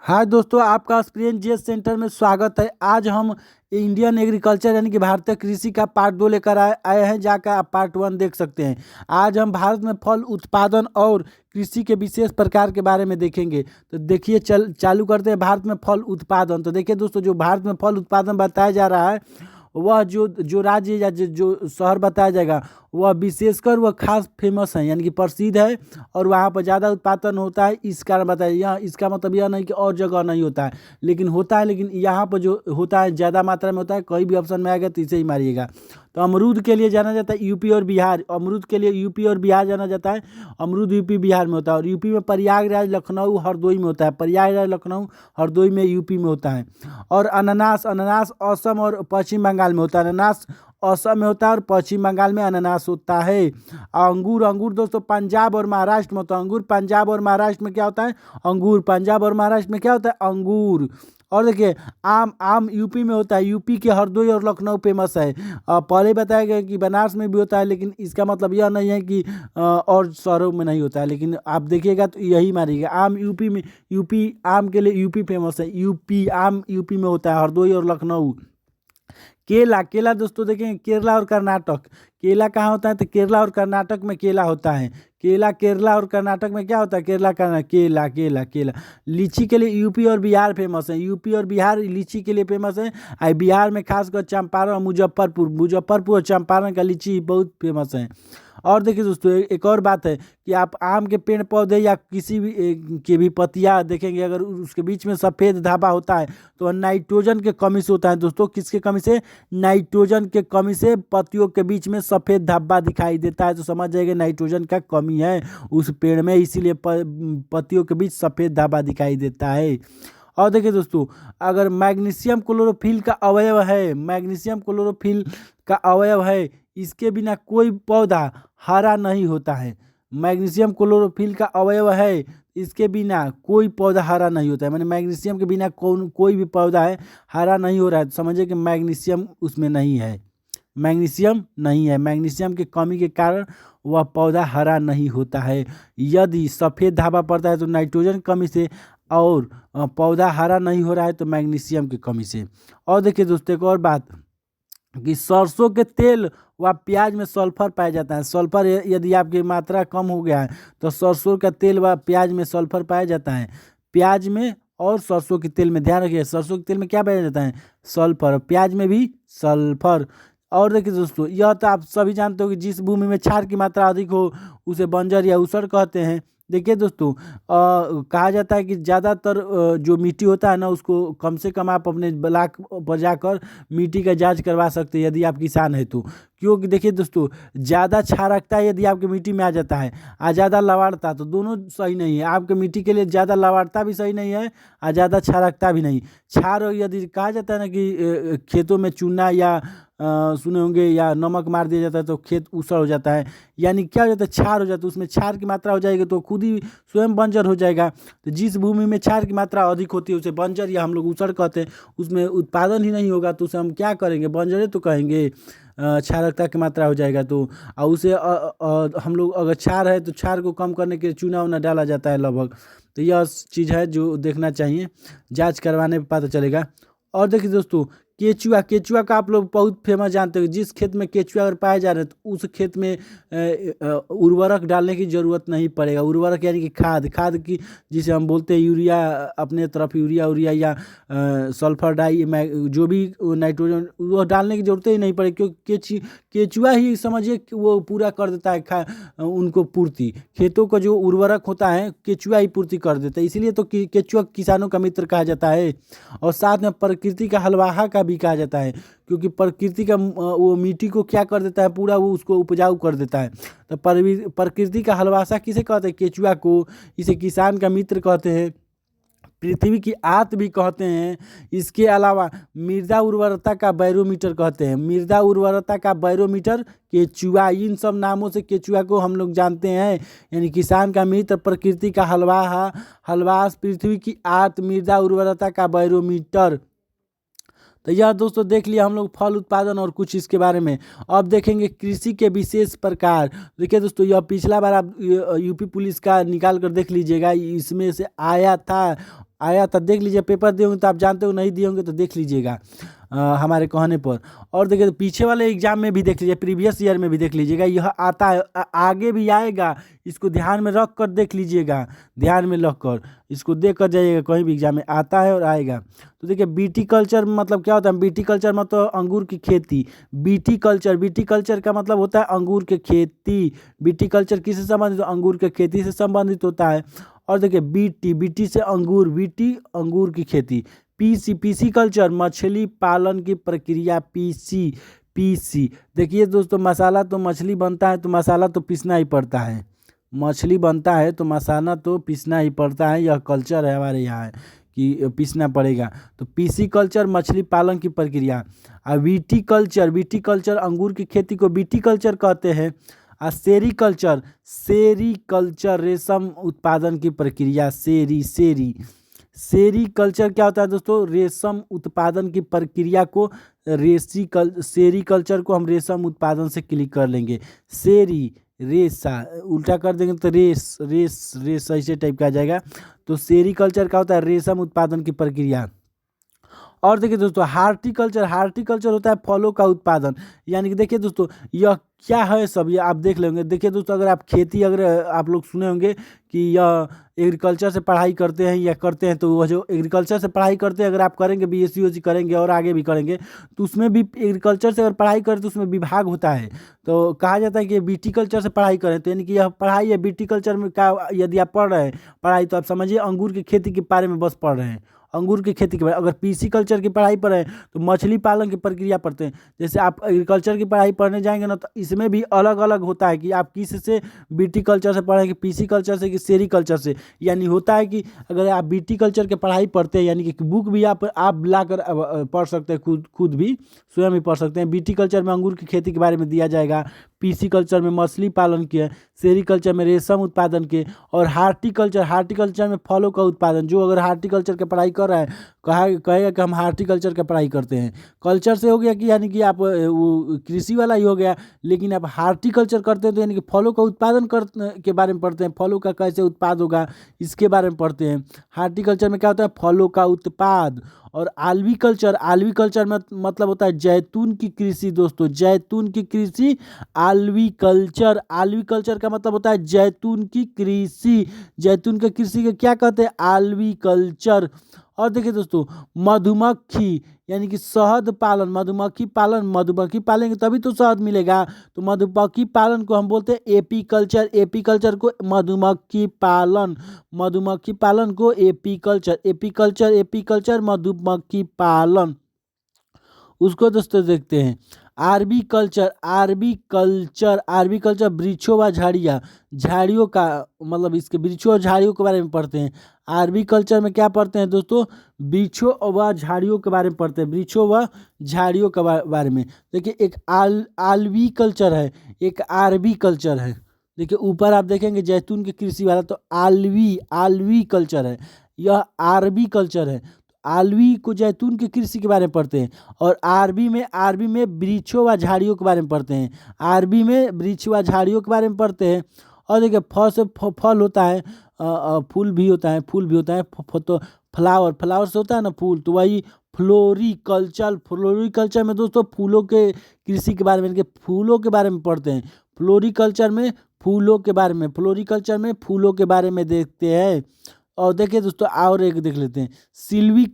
हाय दोस्तों, आपका experience GS centre में स्वागत है। आज हम इंडियन एग्रीकल्चर यानी कि भारतीय कृषि का पार्ट 2 लेकर आए हैं। जाकर आप पार्ट 1 देख सकते हैं। आज हम भारत में फल उत्पादन और कृषि के विशेष प्रकार के बारे में देखेंगे। तो देखिए, चालू करते हैं भारत में फल उत्पादन। तो देखिए दोस्तों, जो भारत में फल उत्पादन बताया जा रहा है, वह जो जो राज्य या जो शहर बताया जाएगा, वह विशेषकर वह खास फेमस है यानी कि प्रसिद्ध है और वहाँ पर ज़्यादा उत्पादन होता है। इस कारण बताया, यहाँ इसका मतलब यह नहीं कि और जगह नहीं होता है, लेकिन होता है। लेकिन यहाँ पर जो होता है ज़्यादा मात्रा में होता है। कोई भी ऑप्शन में आएगा तो इसे ही मारिएगा। तो अमरूद के लिए जाना जाता है यूपी और बिहार। अमरूद के लिए यूपी और बिहार जाना जाता है। अमरूद यूपी बिहार में होता है। और यूपी में प्रयागराज, लखनऊ, हरदोई में होता है। प्रयागराज, लखनऊ, हरदोई में यूपी में होता है। और अनानास अनानास असम और पश्चिम बंगाल में होता है। अनानास असम में होता है और पश्चिम बंगाल में अनानास होता है। अंगूर अंगूर दोस्तों पंजाब और महाराष्ट्र में होता है। अंगूर पंजाब और महाराष्ट्र में क्या होता है? अंगूर। पंजाब और महाराष्ट्र में क्या होता है? अंगूर। और देखिए, आम आम यूपी में होता है। यूपी के हरदोई और लखनऊ फेमस है। पहले बताया गया कि बनारस में भी होता है, लेकिन इसका मतलब यह नहीं है कि और शहरों में नहीं होता है। लेकिन आप देखिएगा तो यही मारिएगा। आम यूपी में, यूपी आम के लिए यूपी फेमस है। यूपी आम यूपी में होता है, हरदोई और लखनऊ। केला केला दोस्तों देखें, केरला और कर्नाटक। केला कहाँ होता है? तो केरला और कर्नाटक में केला होता है। केला केरला और कर्नाटक में क्या होता है? केरला कर्नाटक। केला केला केला। लीची के लिए यूपी और बिहार फेमस है। यूपी और बिहार लीची के लिए फेमस है। और बिहार में खासकर चंपारण और मुजफ्फरपुर मुजफ्फरपुर और चंपारण का लीची बहुत फेमस है। और देखिए दोस्तों, एक और बात है कि आप आम के पेड़ पौधे या किसी भी की भी पत्तियां देखेंगे, अगर उसके बीच में सफ़ेद धाबा होता है तो नाइट्रोजन के कमी से होता है। दोस्तों, किसके कमी से? नाइट्रोजन के कमी से पत्तियों के बीच में सफ़ेद धब्बा दिखाई देता है। तो समझ जाइए नाइट्रोजन का कमी है उस पेड़ में, इसीलिए पत्तियों के बीच सफ़ेद धब्बा दिखाई देता है। और देखिए दोस्तों, अगर मैग्नीशियम क्लोरोफिल का अवयव है, मैग्नीशियम क्लोरोफिल का अवयव है, इसके बिना कोई पौधा हरा नहीं होता है। मैग्नीशियम क्लोरोफिल का अवयव है, इसके बिना कोई पौधा हरा नहीं होता है। मैंने मैग्नीशियम के बिना कोई भी पौधा है हरा नहीं हो रहा है, तो समझिए कि मैग्नीशियम उसमें नहीं है। मैग्नीशियम नहीं है। मैग्नीशियम की कमी के कारण वह पौधा हरा नहीं होता है। यदि सफ़ेद धाबा पड़ता है तो नाइट्रोजन कमी से, और पौधा हरा नहीं हो रहा है तो मैग्नीशियम की कमी से। और देखिए दोस्तों, एक और बात कि सरसों के तेल व प्याज में सल्फर पाया जाता है। सल्फर यदि आपकी मात्रा कम हो गया है तो सरसों का तेल व प्याज में सल्फर पाया जाता है। प्याज में और सरसों के तेल में, ध्यान रखिए, सरसों के तेल में क्या पाया जाता है? सल्फर। प्याज में भी सल्फर। और देखिए दोस्तों, यह तो आप सभी जानते हो कि जिस भूमि में क्षार की मात्रा अधिक हो उसे बंजर या ऊसर कहते हैं। देखिए दोस्तों, कहा जाता है कि ज़्यादातर जो मिट्टी होता है ना, उसको कम से कम आप अपने ब्लॉक पर जाकर मिट्टी का जांच करवा सकते हैं, यदि आप किसान हैं तो। क्योंकि देखिए दोस्तों, ज़्यादा क्षारकता यदि आपकी मिट्टी में आ जाता है और ज़्यादा लवणता, तो दोनों सही नहीं है। आपके मिट्टी के लिए ज़्यादा लवणता भी सही नहीं है और ज़्यादा क्षारकता भी नहीं। क्षार यदि कहा जाता है ना कि खेतों में चूना या सुने होंगे या नमक मार दिया जाता है तो खेत ऊसर हो जाता है, यानी क्या हो जाता है? क्षार हो जाता है। उसमें क्षार की मात्रा हो जाएगी तो खुद ही स्वयं बंजर हो जाएगा। तो जिस भूमि में क्षार की मात्रा अधिक होती है उसे बंजर या हम लोग ऊसर कहते हैं। उसमें उत्पादन ही नहीं होगा तो उसे हम क्या करेंगे? बंजरे तो कहेंगे। क्षारकता की मात्रा हो जाएगा तो, और उसे हम लोग, अगर क्षार है तो क्षार को कम करने के लिए चूना वूना डाला जाता है लगभग। तो यह चीज़ है जो देखना चाहिए, जांच करवाने पर पता चलेगा। और देखिए दोस्तों, केचुआ केचुआ का आप लोग बहुत फेमस जानते हो। जिस खेत में केचुआ अगर पाए जा रहे हैं तो उस खेत में उर्वरक डालने की ज़रूरत नहीं पड़ेगा। उर्वरक यानी कि खाद खाद की, जिसे हम बोलते हैं यूरिया, अपने तरफ यूरिया उरिया या सल्फर डाई, जो भी नाइट्रोजन, वो डालने की ज़रूरत ही नहीं पड़ेगी। क्योंकि केचुआ ही समझिए कि वो पूरा कर देता है उनको पूर्ति। खेतों का जो उर्वरक होता है केचुआ ही पूर्ति कर देता है, इसीलिए तो केचुआ किसानों का मित्र कहा जाता है। और साथ में प्रकृति का हलवाहा का भी कहा जाता है, क्योंकि प्रकृति का वो मिट्टी को क्या कर देता है? पूरा वो उसको उपजाऊ कर देता है। तो प्रकृति का हलवासा किसे कहते हैं? केचुआ को। इसे किसान का मित्र कहते हैं, पृथ्वी की आत भी कहते हैं। इसके अलावा मृदा उर्वरता का बैरोमीटर कहते हैं। मृदा उर्वरता का बैरोमीटर केचुआ, इन सब नामों से केचुआ को हम लोग जानते हैं। यानी किसान का मित्र, प्रकृति का हलवास, पृथ्वी की आत, मृदा उर्वरता का बैरोमीटर। तो यह दोस्तों देख लिया हम लोग फल उत्पादन और कुछ इसके बारे में। अब देखेंगे कृषि के विशेष प्रकार। देखिए दोस्तों, यह पिछला बार आप यूपी पुलिस का निकाल कर देख लीजिएगा, इसमें से आया था। आया था, देख लीजिए, पेपर दिए होंगे तो आप जानते हो, नहीं दिए होंगे तो देख लीजिएगा हमारे कहने पर। और देखिए, तो पीछे वाले एग्जाम में भी देख लीजिए, प्रीवियस ईयर में भी देख लीजिएगा, यह आता है, आगे भी आएगा। इसको ध्यान में रख कर देख लीजिएगा, ध्यान में रख कर इसको देख कर जाइएगा, कहीं भी एग्जाम में आता है और आएगा। तो देखिए, बीटी कल्चर मतलब क्या होता है? बीटी कल्चर मतलब अंगूर की खेती। बीटी कल्चर का मतलब होता है अंगूर की खेती। बीटी कल्चर किससे संबंधित? अंगूर की खेती से संबंधित होता है। और देखिए, बीटी से अंगूर, बीटी अंगूर की खेती। पीसी कल्चर मछली पालन की प्रक्रिया। पीसी देखिए दोस्तों, मसाला तो मछली बनता है तो मसाला तो पीसना ही पड़ता है, मछली बनता है तो मसाला तो पीसना ही पड़ता है, यह कल्चर है हमारे यहाँ कि पीसना पड़ेगा। तो पीसी कल्चर मछली पालन की प्रक्रिया। और वीटी कल्चर अंगूर की खेती को वीटी कल्चर कहते हैं। और सेरी कल्चर रेशम उत्पादन की प्रक्रिया। सेरी कल्चर क्या होता है दोस्तों? रेशम उत्पादन की प्रक्रिया को सेरी कल्चर को हम रेशम उत्पादन से क्लिक कर लेंगे। रेशा उल्टा कर देंगे तो रेस ऐसे टाइप का आ जाएगा। तो सेरी कल्चर क्या होता है? रेशम उत्पादन की प्रक्रिया। और देखिए दोस्तों, हार्टिकल्चर होता है फलों का उत्पादन। यानी कि देखिए दोस्तों, यह क्या है सब, ये आप देख लेंगे। देखिए दोस्तों, अगर आप खेती, अगर आप लोग सुने होंगे कि यह एग्रीकल्चर से पढ़ाई करते हैं या करते हैं, तो वह जो एग्रीकल्चर से पढ़ाई करते हैं, अगर आप करेंगे, बीएससी करेंगे और आगे भी करेंगे, तो उसमें भी एग्रीकल्चर से अगर पढ़ाई करें तो उसमें विभाग होता है। तो कहा जाता है कि बीटीकल्चर से पढ़ाई करें, तो यानी कि यह पढ़ाई है बीटीकल्चर में का। यदि आप पढ़ रहे हैं पढ़ाई, तो आप समझिए अंगूर की खेती के बारे में बस पढ़ रहे हैं, अंगूर की खेती के बारे। अगर पीसी कल्चर की पढ़ाई पर है तो मछली पालन की प्रक्रिया पढ़ते हैं। जैसे आप एग्रीकल्चर की पढ़ाई पढ़ने जाएंगे ना, तो इसमें भी अलग अलग होता है कि आप किस से बीटी कल्चर से पढ़ेंगे, पीसी कल्चर से कि सेरी कल्चर से। यानी होता है कि अगर आप बीटी कल्चर की पढ़ाई पढ़ते हैं, यानी कि बुक भी आप लाकर पढ़ सकते हैं, खुद भी स्वयं भी पढ़ सकते हैं। बीटी कल्चर में अंगूर की खेती के बारे में दिया जाएगा, पीसी कल्चर में मछली पालन के, सेरीकल्चर में रेशम उत्पादन के, और हार्टिकल्चर में फलों का उत्पादन। जो अगर हार्टिकल्चर की पढ़ाई कर रहा है कहेगा कि हम हार्टिकल्चर की पढ़ाई करते हैं। कल्चर से हो गया कि यानी कि आप वो कृषि वाला ही हो गया, लेकिन आप हार्टिकल्चर करते हैं तो यानी कि फलों का उत्पादन के बारे में पढ़ते हैं, फलों का कैसे उत्पाद होगा इसके बारे में पढ़ते हैं। हार्टिकल्चर में क्या होता है? फलों का उत्पाद। और आलवी कल्चर में मतलब होता है जैतून की कृषि। दोस्तों, जैतून की कृषि आलवी कल्चर का मतलब होता है जैतून की कृषि। जैतून की कृषि के क्या कहते हैं? आलवी कल्चर। और देखिए दोस्तों, मधुमक्खी यानी कि शहद पालन, मधुमक्खी पालेंगे तभी तो शहद मिलेगा। तो मधुमक्खी पालन को हम बोलते हैं एपी कल्चर को मधुमक्खी पालन को एपी कल्चर मधुमक्खी पालन। उसको दोस्तों देखते हैं आरबी कल्चर वृक्षों व झाड़ियों का मतलब इसके वृक्षों और झाड़ियों के बारे में पढ़ते हैं। आरबी कल्चर में क्या पढ़ते हैं दोस्तों? वृक्षों व झाड़ियों के बारे में पढ़ते हैं, वृक्षों व झाड़ियों के बारे में। देखिए, एक आलवी कल्चर है, एक आरबी कल्चर है। देखिए ऊपर आप देखेंगे जैतून की कृषि वाला, तो आलवी कल्चर है, यह आरबी कल्चर है। आलवी को जैतून की कृषि के बारे में पढ़ते हैं। और आरबी में वृक्षों व झाड़ियों के बारे में पढ़ते हैं, आरबी में वृक्ष व झाड़ियों के बारे में पढ़ते हैं। और देखिए, फल से फल होता है, फूल भी होता है, तो फ्लावर से होता है ना फूल, तो वही फ्लोरिकल्चर में दोस्तों फूलों के कृषि के बारे में, फूलों के बारे में पढ़ते हैं। फ्लोरिकल्चर में फूलों के बारे में देखते हैं। और देखिए दोस्तों, और एक देख लेते हैं सिल्वी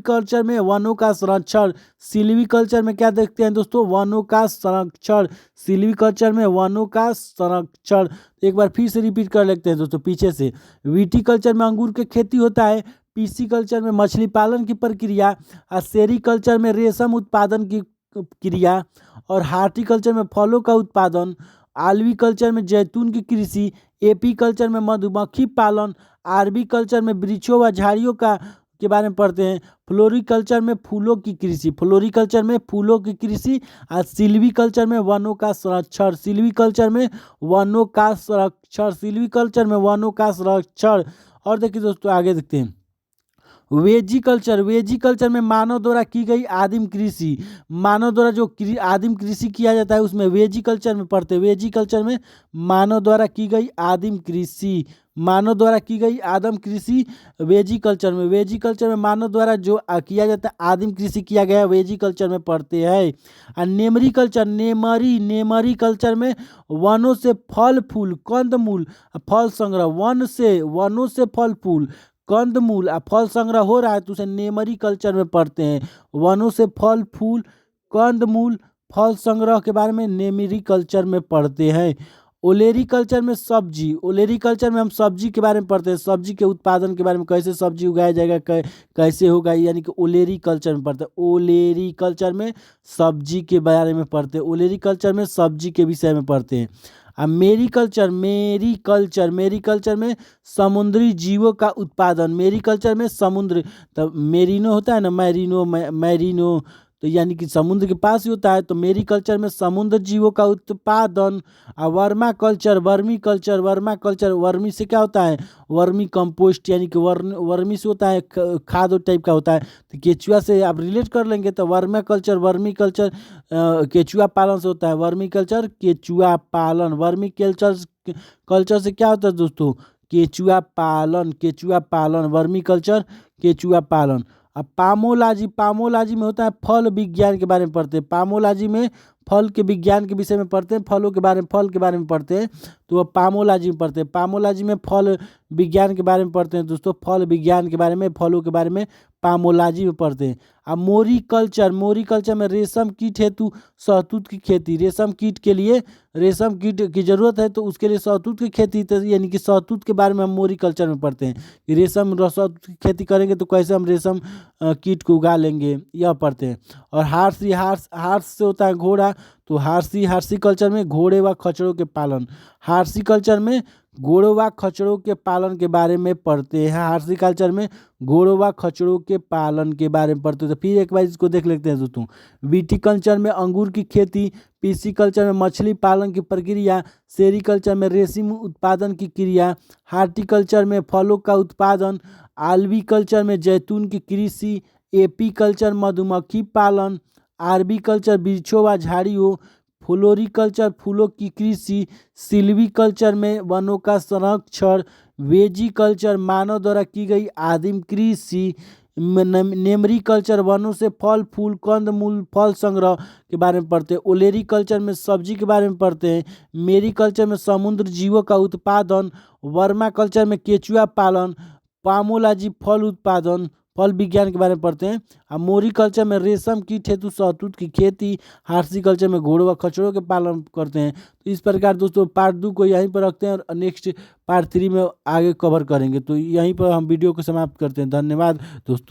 कल्चर में वनों का संरक्षण। सिल्वी कल्चर में क्या देखते हैं दोस्तों? वनों का संरक्षण। सिल्वी कल्चर में वनों का संरक्षण। एक बार फिर से रिपीट कर लेते हैं दोस्तों पीछे से। वीटी कल्चर में अंगूर की खेती होता है, पीसी कल्चर में मछली पालन की प्रक्रिया, और सेरी कल्चर में रेशम उत्पादन की क्रिया, और हार्टिकल्चर में फलों का उत्पादन, आलवी कल्चर में जैतून की कृषि, एपी कल्चर में मधुमक्खी पालन, आरबी कल्चर में वृक्षों व झाड़ियों के बारे में पढ़ते हैं, फ्लोरिकल्चर में फूलों की कृषि, और सिल्वी कल्चर में वनों का संरक्षण। और देखिए दोस्तों आगे देखते हैं वेजिकल्चर, वेजिकल्चर में मानव द्वारा की गई आदिम कृषि, मानव द्वारा जो आदिम कृषि किया जाता है उसमें वेजिकल्चर में पढ़ते हैं। वेजिकल्चर में मानव द्वारा की गई आदिम कृषि, मानव द्वारा की गई आदिम कृषि वेजिकल्चर में, वेजिकल्चर में मानव द्वारा जो किया जाता है आदिम कृषि किया गया है वेजिकल्चर में पढ़ते हैं। और नेमरी कल्चर, नेमरी कल्चर में वनों से फल फूल कंदमूल फल संग्रह, वनों से फल फूल कंदमूल फल संग्रह हो रहा है तो उसे नेमरी कल्चर में पढ़ते हैं। वनों से फल फूल कंदमूल फल संग्रह के बारे में नेमरी कल्चर में पढ़ते हैं। ओलेरी कल्चर में सब्जी, ओलेरी कल्चर में हम सब्जी के बारे में पढ़ते हैं, सब्जी के उत्पादन के बारे में, कैसे सब्जी उगाया जाएगा, कैसे होगा, यानी कि ओलेरी कल्चर में पढ़ते हैं। ओलेरी कल्चर में सब्जी के बारे में पढ़ते हैं, ओलेरी कल्चर में सब्जी के विषय में पढ़ते हैं। अब मेरी कल्चर में समुद्री जीवों का उत्पादन, मेरी कल्चर में समुद्र, तब मेरीनो होता है ना, मैरीनो तो यानी कि समुद्र के पास ही होता है, तो मेरी कल्चर में समुद्र जीवों का उत्पादन। और वर्मी कल्चर, वर्मी से क्या होता है, वर्मी कंपोस्ट, यानी कि वर्मी से होता है खाद टाइप का होता है, तो केचुआ से आप रिलेट कर लेंगे तो वर्मी कल्चर केचुआ पालन से होता है। वर्मी कल्चर केचुआ पालन, वर्मी कल्चर से क्या होता है दोस्तों, केचुआ पालन, वर्मी कल्चर केचुआ पालन। अब पामोलॉजी में होता है फल विज्ञान के बारे में पढ़ते हैं, पामोलॉजी में फल के विज्ञान के विषय में पढ़ते हैं, फल के बारे में पढ़ते हैं, तो वह पामोलॉजी में पढ़ते हैं। पामोलॉजी में फल विज्ञान के बारे में पढ़ते हैं दोस्तों, फल विज्ञान के बारे में, फलों के बारे में पामोलॉजी में पढ़ते हैं। अब मोरी कल्चर में रेशम कीट हेतु शहतूत की खेती, रेशम कीट के लिए रेशम कीट की जरूरत है तो उसके लिए शहतूत की खेती, यानी कि शहतूत के बारे में हम मोरी कल्चर में पढ़ते हैं कि शहतूत की खेती करेंगे तो कैसे हम रेशम कीट को उगा लेंगे, यह पढ़ते हैं। और हार्स से होता है घोड़ा, तो हार्सी कल्चर में घोड़े व खच्चरों के पालन, हार्सी कल्चर में घोड़ों व खच्चरों के पालन के बारे में पढ़ते हैं, हार्सी कल्चर में घोड़ों व खच्चरों के पालन के बारे में पढ़ते हैं। तो फिर एक बार इसको देख लेते हैं दोस्तों। विटीकल्चर में अंगूर की खेती, पिसिकल्चर में मछली पालन की प्रक्रिया, सेरीकल्चर में रेशम उत्पादन की क्रिया, हार्टिकल्चर में फलों का उत्पादन, आल्विकल्चर में जैतून की कृषि, एपीकल्चर मधुमक्खी पालन, आर्बिकल्चर वृक्षों व झाड़ियों, फ्लोरिकल्चर फूलों की कृषि, सिल्वीकल्चर में वनों का संरक्षण, वेजिकल्चर मानव द्वारा की गई आदिम कृषि, नेमरी कल्चर वनों से फल फूल कंदमूल फल संग्रह के बारे में पढ़ते हैं। ओलेरी कल्चर में सब्जी के बारे में पढ़ते हैं। मेरी कल्चर में समुद्र जीवों का उत्पादन, वर्मा कल्चर में केचुआ पालन, पामोलॉजी फल उत्पादन फल विज्ञान के बारे में पढ़ते हैं। और मोरी कल्चर में रेशम कीट हेतु शहतूत की खेती, हार्सी कल्चर में घोड़ों व खच्चरों के पालन करते हैं। तो इस प्रकार दोस्तों पार्ट 2 को यहीं पर रखते हैं और नेक्स्ट पार्ट 3 में आगे कवर करेंगे। तो यहीं पर हम वीडियो को समाप्त करते हैं। धन्यवाद दोस्तों।